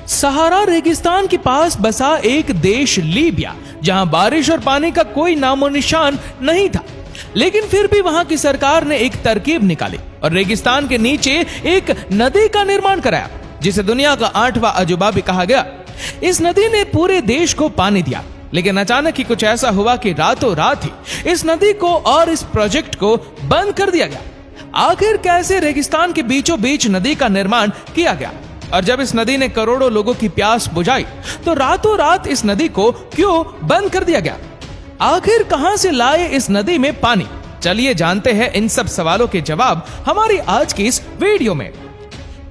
सहारा रेगिस्तान के पास बसा एक देश लीबिया, जहां बारिश और पानी का कोई नामो निशान नहीं था। लेकिन फिर भी वहां की सरकार ने एक तरकीब निकाली और रेगिस्तान के नीचे एक नदी का निर्माण कराया, जिसे दुनिया का 8वां अजूबा भी कहा गया। इस नदी ने पूरे देश को पानी दिया, लेकिन अचानक ही कुछ ऐसा हुआ कि रातों रात ही इस नदी को और इस प्रोजेक्ट को बंद कर दिया गया। आखिर कैसे रेगिस्तान के बीचों बीच नदी का निर्माण किया गया, और जब इस नदी ने करोड़ों लोगों की प्यास बुझाई तो रातों रात इस नदी को क्यों बंद कर दिया गया? आखिर कहां से लाए इस नदी में पानी? चलिए जानते हैं इन सब सवालों के जवाब हमारी आज की इस वीडियो में।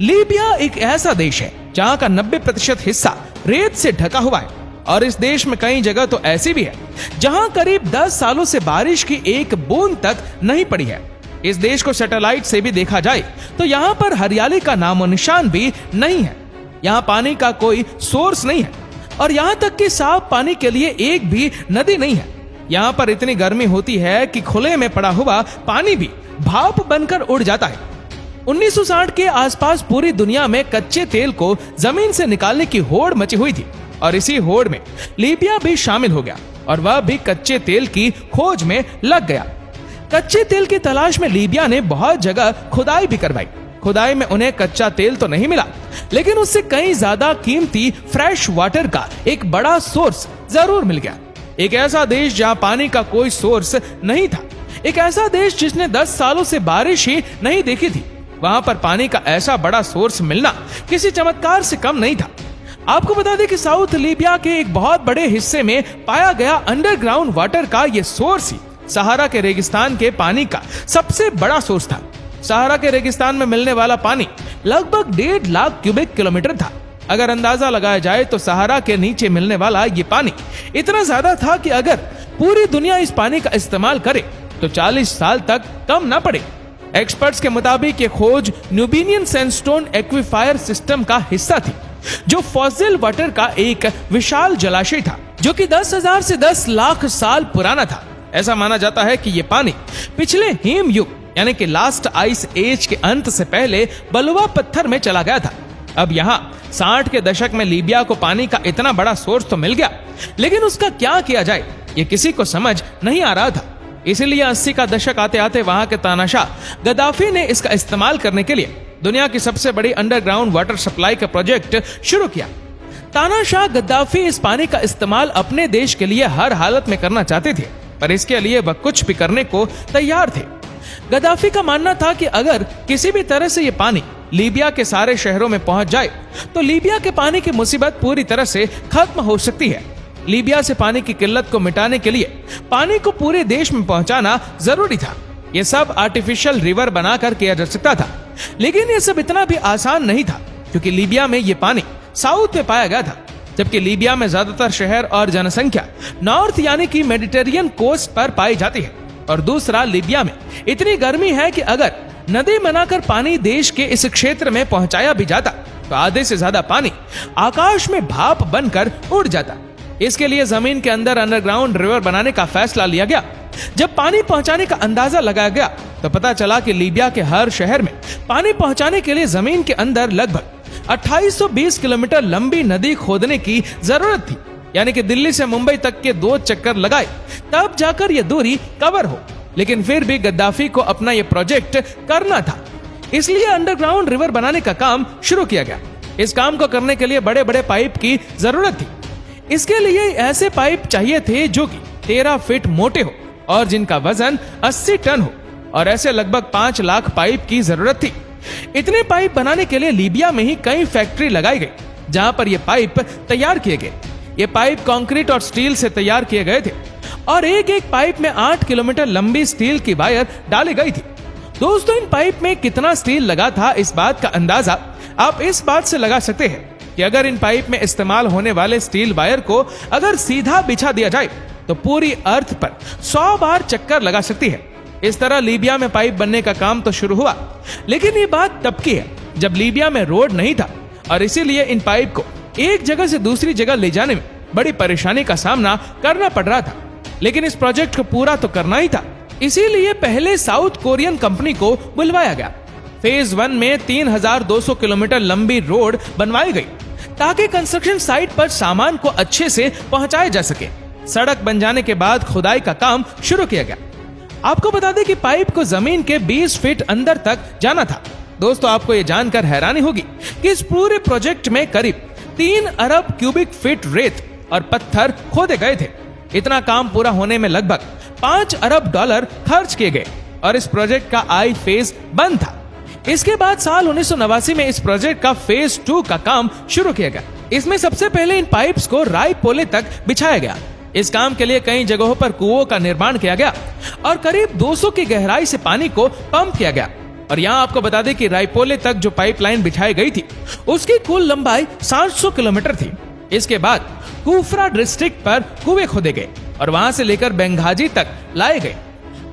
लीबिया एक ऐसा देश है जहां का 90% हिस्सा रेत से ढका हुआ है, और इस देश में कई जगह तो ऐसी भी है जहां करीब 10 सालों से बारिश की एक बूंद तक नहीं पड़ी है। इस देश को सैटेलाइट से भी देखा जाए तो यहाँ पर हरियाली का नामो निशान भी नहीं है। यहाँ पानी का कोई सोर्स नहीं है, और यहाँ तक कि साफ पानी के लिए एक भी नदी नहीं है। यहाँ पर इतनी गर्मी होती है कि खुले में पड़ा हुआ पानी भी भाप बनकर उड़ जाता है। 1960 के आसपास पूरी दुनिया में कच्चे तेल को जमीन से निकालने की होड़ मची हुई थी, और इसी होड़ में लीबिया भी शामिल हो गया, और वह भी कच्चे तेल की खोज में लग गया। कच्चे तेल की तलाश में लीबिया ने बहुत जगह खुदाई भी करवाई। खुदाई में उन्हें कच्चा तेल तो नहीं मिला, लेकिन उससे कहीं ज्यादा कीमती फ्रेश वाटर का एक बड़ा सोर्स जरूर मिल गया। एक ऐसा देश जहां पानी का कोई सोर्स नहीं था, एक ऐसा देश जिसने 10 सालों से बारिश ही नहीं देखी थी, वहां पर पानी का ऐसा बड़ा सोर्स मिलना किसी चमत्कार से कम नहीं था। आपको बता दें कि साउथ लीबिया के एक बहुत बड़े हिस्से में पाया गया अंडरग्राउंड वाटर का ये सोर्स ही सहारा के रेगिस्तान के पानी का सबसे बड़ा सोर्स था। सहारा के रेगिस्तान में मिलने वाला पानी लगभग 1.5 लाख क्यूबिक किलोमीटर था। अगर अंदाजा लगाया जाए तो सहारा के नीचे मिलने वाला ये पानी इतना ज्यादा था कि अगर पूरी दुनिया इस पानी का इस्तेमाल करे तो 40 साल तक कम ना पड़े। एक्सपर्ट्स के मुताबिक ये खोज न्यूबिनियन सैंडस्टोन एक्विफायर सिस्टम का हिस्सा थी, जो फॉसिल वाटर का एक विशाल जलाशय था, जो कि 10,000 से 10 लाख साल पुराना था। ऐसा माना जाता है कि ये पानी पिछले हिम युग यानी कि लास्ट आइस एज के अंत से पहले बलुआ पत्थर में चला गया था। अब यहाँ 60 के दशक में लीबिया को पानी का इतना बड़ा सोर्स तो मिल गया, लेकिन उसका क्या किया जाए ये किसी को समझ नहीं आ रहा था। इसीलिए 80 का दशक आते आते वहां के तानाशाह गद्दाफी ने इसका इस्तेमाल करने के लिए दुनिया की सबसे बड़ी अंडरग्राउंड वाटर सप्लाई का प्रोजेक्ट शुरू किया। तानाशाह गद्दाफी इस पानी का इस्तेमाल अपने देश के लिए हर हालत में करना चाहते थे, पर इसके लिए वह कुछ भी करने को तैयार थे। गद्दाफी का मानना था कि अगर किसी भी तरह से ये पानी लीबिया के सारे शहरों में पहुंच जाए तो लीबिया के पानी की मुसीबत पूरी तरह से खत्म हो सकती है। लीबिया से पानी की किल्लत को मिटाने के लिए पानी को पूरे देश में पहुंचाना जरूरी था। ये सब आर्टिफिशियल रिवर बनाकर किया जा सकता था, लेकिन ये सब इतना भी आसान नहीं था, क्योंकि लीबिया में ये पानी साउथ में पाया गया था, जबकि लीबिया में ज्यादातर शहर और जनसंख्या नॉर्थ यानी कि मेडिटेरियन कोस्ट पर पाई जाती है। और दूसरा, लीबिया में इतनी गर्मी है कि अगर नदी बनाकर पानी देश के इस क्षेत्र में पहुंचाया भी जाता तो आधे से ज्यादा पानी आकाश में भाप बनकर उड़ जाता। इसके लिए जमीन के अंदर अंडरग्राउंड रिवर बनाने का फैसला लिया गया। जब पानी पहुंचाने का अंदाजा लगाया गया तो पता चला कि लीबिया के हर शहर में पानी पहुंचाने के लिए जमीन के अंदर लगभग 2820 किलोमीटर लंबी नदी खोदने की जरूरत थी, यानी कि दिल्ली से मुंबई तक के 2 चक्कर लगाए तब जाकर यह दूरी कवर हो। लेकिन फिर भी गद्दाफी को अपना यह प्रोजेक्ट करना था, इसलिए अंडरग्राउंड रिवर बनाने का काम शुरू किया गया। इस काम को करने के लिए बड़े बड़े पाइप की जरूरत थी। इसके लिए ऐसे पाइप चाहिए थे जो कि 13 फीट मोटे हो और जिनका वजन 80 टन हो, और ऐसे लगभग 5 लाख पाइप की जरूरत थी। इतने पाइप बनाने के लिए लीबिया में ही कई फैक्ट्री लगाई गई, जहां पर ये पाइप तैयार किए गए। ये पाइप कंक्रीट और स्टील से तैयार किए गए थे, और एक एक पाइप में 8 किलोमीटर लंबी स्टील की वायर डाली गई थी। दोस्तों, इन पाइप में कितना स्टील लगा था, इस बात का अंदाजा आप इस बात से लगा सकते हैं कि अगर इन पाइप में इस्तेमाल होने वाले स्टील वायर को अगर सीधा बिछा दिया जाए तो पूरी अर्थ पर 100 बार चक्कर लगा सकती है। इस तरह लीबिया में पाइप बनने का काम तो शुरू हुआ, लेकिन ये बात तब की है जब लीबिया में रोड नहीं था, और इसीलिए इन पाइप को एक जगह से दूसरी जगह ले जाने में बड़ी परेशानी का सामना करना पड़ रहा था। लेकिन इस प्रोजेक्ट को पूरा तो करना ही था, इसीलिए पहले साउथ कोरियन कंपनी को बुलवाया गया। फेज 1 में 3200 किलोमीटर लंबी रोड बनवाई गई, ताकि कंस्ट्रक्शन साइट पर सामान को अच्छे से पहुंचाया जा सके। सड़क बन जाने के बाद खुदाई का काम शुरू किया गया। आपको बता दें कि पाइप को जमीन के 20 फीट अंदर तक जाना था। दोस्तों, आपको ये जानकर हैरानी होगी कि इस पूरे प्रोजेक्ट में करीब 3 अरब क्यूबिक फीट रेत और पत्थर खोदे गए थे। इतना काम पूरा होने में लगभग 5 अरब डॉलर खर्च किए गए और इस प्रोजेक्ट का आई फेज बंद था। इसके बाद साल 1989 में इस प्रोजेक्ट का फेज 2 का काम शुरू किया गया। इसमें सबसे पहले इन पाइप्स को रायपोले तक बिछाया गया। इस काम के लिए कई जगहों पर कुओं का निर्माण किया गया और करीब 200 की गहराई से पानी को पंप किया गया। और यहाँ आपको बता दें कि रायपोले तक जो पाइपलाइन बिछाई गई थी उसकी कुल लंबाई 700 किलोमीटर थी। इसके बाद कुफरा डिस्ट्रिक्ट पर कुएं खोदे गए और वहां से लेकर बेंगाजी तक लाए गए।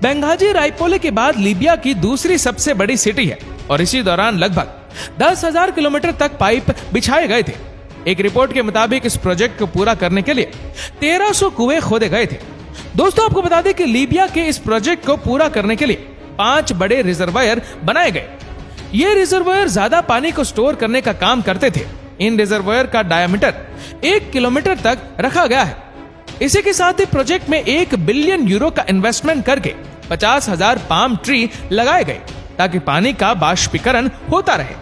बेंगाजी रायपोले के बाद लीबिया की दूसरी सबसे बड़ी सिटी है और इसी दौरान लगभग 10,000 किलोमीटर तक पाइप बिछाए गए थे। एक रिपोर्ट के मुताबिक इस प्रोजेक्ट को पूरा करने के लिए 1300 कुएं खोदे गए थे। दोस्तों, आपको बता दें कि लीबिया के इस प्रोजेक्ट को पूरा करने के लिए 5 बड़े रिजर्वायर बनाए गए। ये रिजर्वायर ज्यादा पानी को स्टोर करने का काम करते थे। इन रिजर्वायर का डायमीटर 1 किलोमीटर तक रखा गया है। इसी के साथ ही प्रोजेक्ट में 1 बिलियन यूरो का इन्वेस्टमेंट करके 50,000 पाम ट्री लगाए गए ताकि पानी का बाष्पीकरण होता रहे।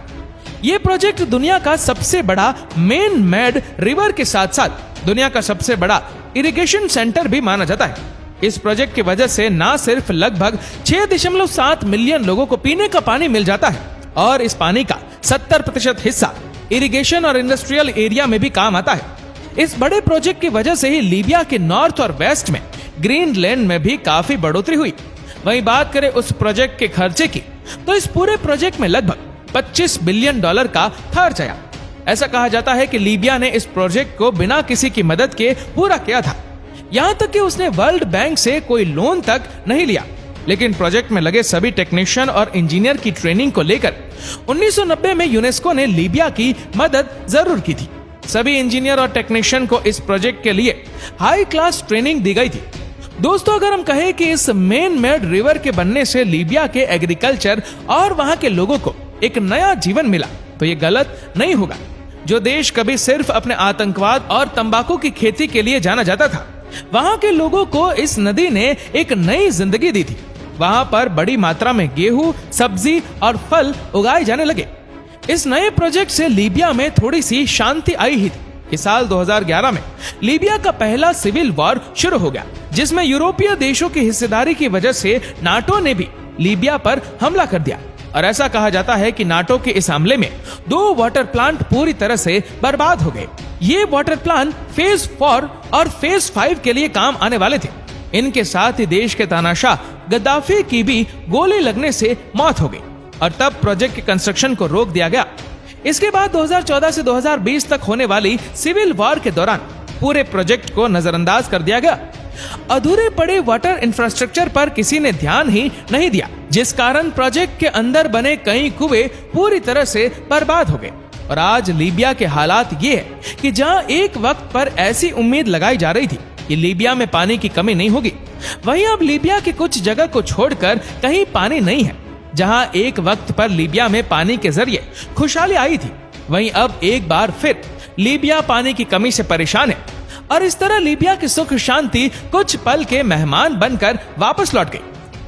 ये प्रोजेक्ट दुनिया का सबसे बड़ा मेन मेड रिवर के साथ साथ दुनिया का सबसे बड़ा इरिगेशन सेंटर भी माना जाता है। इस प्रोजेक्ट की वजह से न सिर्फ लगभग 6.7 मिलियन लोगों को पीने का पानी मिल जाता है और इस पानी का 70% हिस्सा इरिगेशन और इंडस्ट्रियल एरिया में भी काम आता है। इस बड़े प्रोजेक्ट की वजह से ही लीबिया के नॉर्थ और वेस्ट में ग्रीनलैंड में भी काफी बढ़ोतरी हुई। वहीं बात करें उस प्रोजेक्ट के खर्चे की, तो इस पूरे प्रोजेक्ट में लगभग 25 बिलियन डॉलर का खर्च आया। ऐसा कहा जाता है कि लीबिया ने इस प्रोजेक्ट को बिना किसी की मदद के पूरा किया था। यहाँ तक कि उसने वर्ल्ड बैंक से कोई लोन तक नहीं लिया। लेकिन प्रोजेक्ट में लगे सभी टेक्नीशियन और इंजीनियर की ट्रेनिंग को लेकर 1990 में यूनेस्को ने लीबिया की मदद जरूर की थी। सभी इंजीनियर और टेक्नीशियन को इस प्रोजेक्ट के लिए हाई क्लास ट्रेनिंग दी गई थी। दोस्तों, अगर हम कहें कि इस मेन मेड रिवर के बनने से लीबिया के एग्रीकल्चर और वहां के लोगों को एक नया जीवन मिला, तो ये गलत नहीं होगा। जो देश कभी सिर्फ अपने आतंकवाद और तंबाकू की खेती के लिए जाना जाता था, वहां के लोगों को इस नदी ने एक नई जिंदगी दी थी। वहां पर बड़ी मात्रा में गेहूं, सब्जी और फल उगाए जाने लगे। इस नए प्रोजेक्ट से लीबिया में थोड़ी सी शांति आई ही थी कि साल 2011 में लीबिया का पहला सिविल वॉर शुरू हो गया, जिसमें यूरोपीय देशों की हिस्सेदारी की वजह से नाटो ने भी लीबिया पर हमला कर दिया। और ऐसा कहा जाता है कि नाटो के इस हमले में 2 वाटर प्लांट पूरी तरह से बर्बाद हो गए। ये वाटर प्लांट फेज 4 और फेज 5 के लिए काम आने वाले थे। इनके साथ ही देश के तानाशाह गद्दाफी की भी गोली लगने से मौत हो गई और तब प्रोजेक्ट के कंस्ट्रक्शन को रोक दिया गया। इसके बाद 2014 से 2020 तक होने वाली सिविल वॉर के दौरान पूरे प्रोजेक्ट को नजरअंदाज कर दिया गया। अधूरे पड़े वाटर इंफ्रास्ट्रक्चर पर किसी ने ध्यान ही नहीं दिया, जिस कारण प्रोजेक्ट के अंदर बने कई कुएं पूरी तरह से बर्बाद हो गए। और आज लीबिया के हालात ये है कि जहां एक वक्त पर ऐसी उम्मीद लगाई जा रही थी कि लीबिया में पानी की कमी नहीं होगी, वहीं अब लीबिया की कुछ जगह को छोड़कर कहीं पानी नहीं है। जहां एक वक्त पर लीबिया में पानी के जरिए खुशहाली आई थी, वहीं अब एक बार फिर लीबिया पानी की कमी से परेशान है। और इस तरह लीबिया की सुख शांति कुछ पल के मेहमान बनकर वापस लौट गई।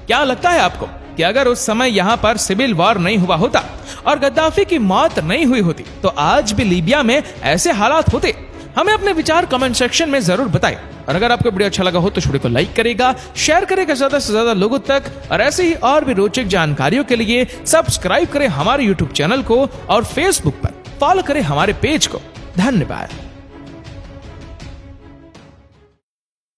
क्या लगता है आपको कि अगर उस समय यहाँ पर सिविल वॉर नहीं हुआ होता और गद्दाफी की मौत नहीं हुई होती, तो आज भी लीबिया में ऐसे हालात होते? हमें अपने विचार कमेंट सेक्शन में जरूर बताएं। और अगर आपको वीडियो अच्छा लगा हो तो वीडियो को लाइक करेगा, शेयर करेगा ज्यादा से ज्यादा लोगों तक। और ऐसे ही और भी रोचक जानकारियों के लिए सब्सक्राइब करें हमारे यूट्यूब चैनल को और फेसबुक पर फॉलो करें हमारे पेज को। धन्यवाद।